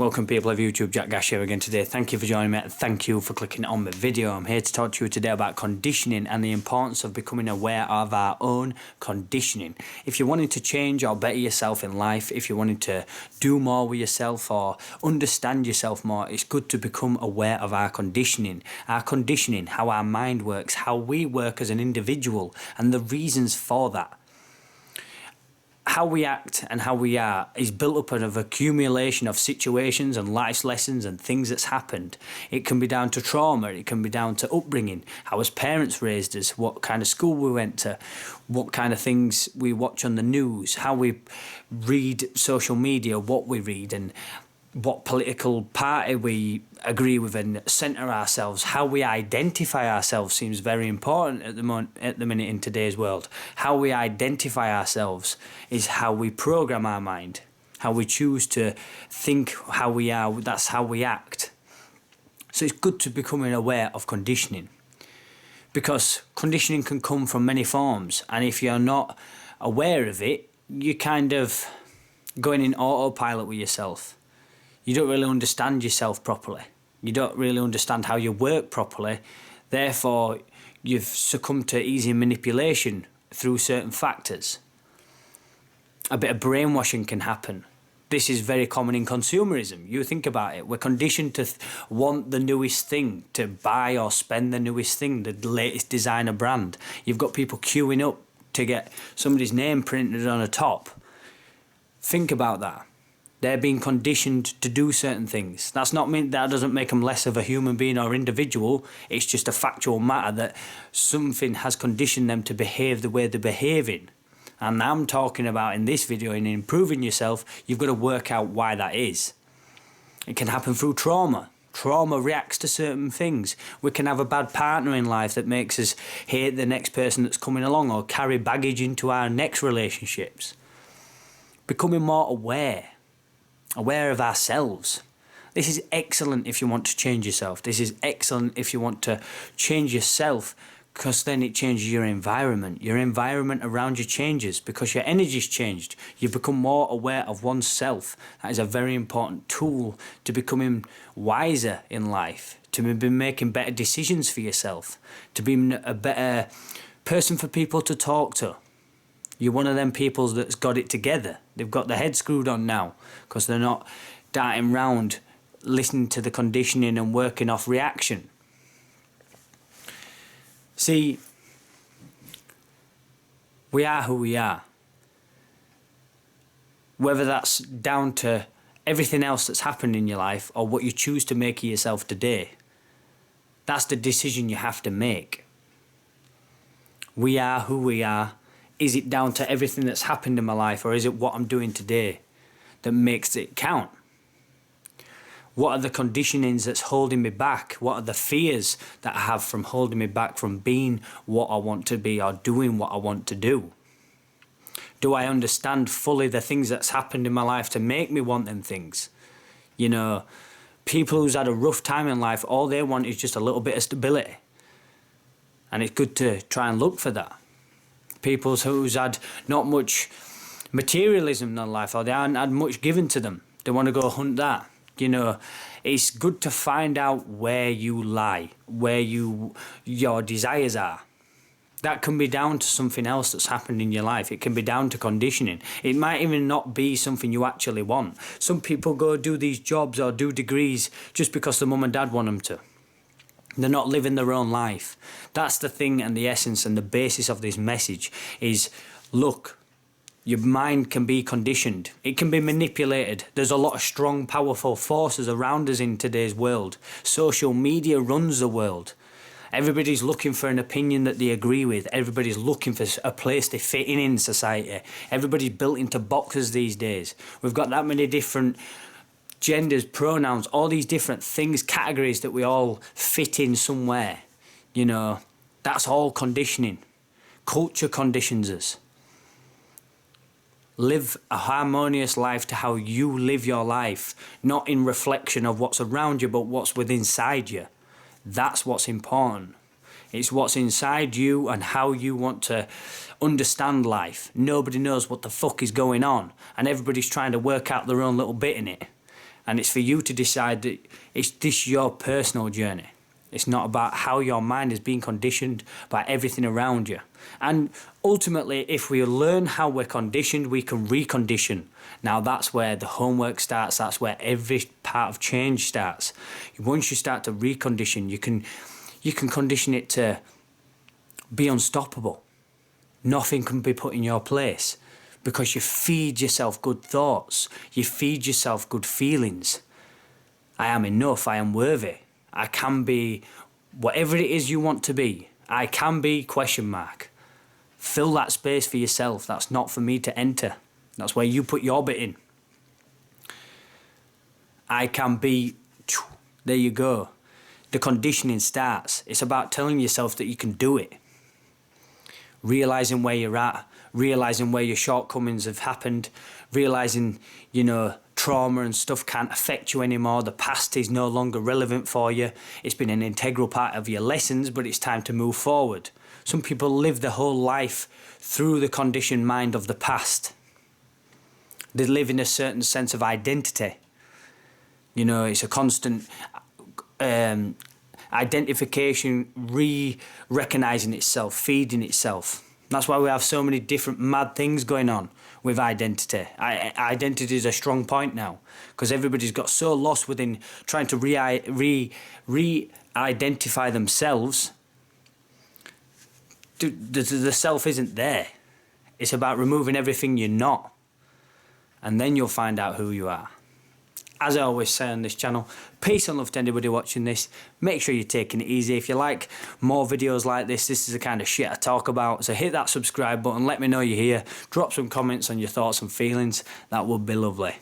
Welcome people of YouTube, Jack Gash here again today. Thank you for joining me and thank you for clicking on the video. I'm here to talk to you today about conditioning and the importance of becoming aware of our own conditioning. If you're wanting to change or better yourself in life, if you're wanting to do more with yourself or understand yourself more, it's good to become aware of our conditioning. Our conditioning, how our mind works, how we work as an individual and the reasons for that. How we act and how we are is built up of accumulation of situations and life's lessons and things that's happened. It can be down to trauma, it can be down to upbringing, how as parents raised us, what kind of school we went to, what kind of things we watch on the news, how we read social media, what we read and what political party we agree with and centre ourselves. How we identify ourselves seems very important at the minute in today's world. How we identify ourselves is how we program our mind, how we choose to think, how we are, that's how we act. So it's good to becoming aware of conditioning, because conditioning can come from many forms, and if you're not aware of it, you're kind of going in autopilot with yourself. You don't really understand yourself properly. You don't really understand how you work properly. Therefore, you've succumbed to easy manipulation through certain factors. A bit of brainwashing can happen. This is very common in consumerism. You think about it. We're conditioned to want the newest thing, to buy or spend the newest thing, the latest designer brand. You've got people queuing up to get somebody's name printed on a top. Think about that. They're being conditioned to do certain things. That doesn't make them less of a human being or individual. It's just a factual matter that something has conditioned them to behave the way they're behaving. And I'm talking about in this video, in improving yourself, you've got to work out why that is. It can happen through trauma. Trauma reacts to certain things. We can have a bad partner in life that makes us hate the next person that's coming along or carry baggage into our next relationships. Becoming more aware of ourselves. This is excellent if you want to change yourself. This is excellent if you want to change yourself, because then it changes your environment. Your environment around you changes because your energy's changed. You become more aware of oneself. That is a very important tool to becoming wiser in life, to be making better decisions for yourself, to be a better person for people to talk to. You're one of them people that's got it together. They've got their head screwed on now because they're not darting round listening to the conditioning and working off reaction. See, we are who we are. Whether that's down to everything else that's happened in your life or what you choose to make of yourself today, that's the decision you have to make. We are who we are. Is it down to everything that's happened in my life, or is it what I'm doing today that makes it count? What are the conditionings that's holding me back? What are the fears that I have from holding me back from being what I want to be or doing what I want to do? Do I understand fully the things that's happened in my life to make me want them things? You know, people who's had a rough time in life, all they want is just a little bit of stability. And it's good to try and look for that. People who's had not much materialism in their life, or they haven't had much given to them, they want to go hunt that. You know, it's good to find out where you lie, where your desires are. That can be down to something else that's happened in your life. It can be down to conditioning. It might even not be something you actually want. Some people go do these jobs or do degrees just because the mum and dad want them to. They're not living their own life. That's the thing and the essence and the basis of this message is, look, your mind can be conditioned. It can be manipulated. There's a lot of strong, powerful forces around us in today's world. Social media runs the world. Everybody's looking for an opinion that they agree with. Everybody's looking for a place they fit in society. Everybody's built into boxes these days. We've got that many different genders, pronouns, all these different things, categories that we all fit in somewhere. You know, that's all conditioning. Culture conditions us. Live a harmonious life to how you live your life, not in reflection of what's around you, but what's within inside you. That's what's important. It's what's inside you and how you want to understand life. Nobody knows what the fuck is going on, and everybody's trying to work out their own little bit in it. And it's for you to decide that it's this your personal journey. It's not about how your mind is being conditioned by everything around you. And ultimately, if we learn how we're conditioned, we can recondition. Now that's where the homework starts. That's where every part of change starts. Once you start to recondition, you can condition it to be unstoppable. Nothing can be put in your place because you feed yourself good thoughts. You feed yourself good feelings. I am enough. I am worthy. I can be whatever it is you want to be. I can be ? Fill that space for yourself. That's not for me to enter. That's where you put your bit in. I can be. There you go. The conditioning starts. It's about telling yourself that you can do it. Realising where you're at. Realising where your shortcomings have happened. Realising, trauma and stuff can't affect you anymore. The past is no longer relevant for you. It's been an integral part of your lessons, but it's time to move forward. Some people live their whole life through the conditioned mind of the past. They live in a certain sense of identity. It's a constant identification, re-recognising itself, feeding itself. That's why we have so many different mad things going on with identity. Identity is a strong point now because everybody's got so lost within trying to re-identify themselves. The self isn't there. It's about removing everything you're not. And then you'll find out who you are. As I always say on this channel, peace and love to anybody watching this. Make sure you're taking it easy. If you like more videos like this is the kind of shit I talk about. So hit that subscribe button. Let me know you're here. Drop some comments on your thoughts and feelings. That would be lovely.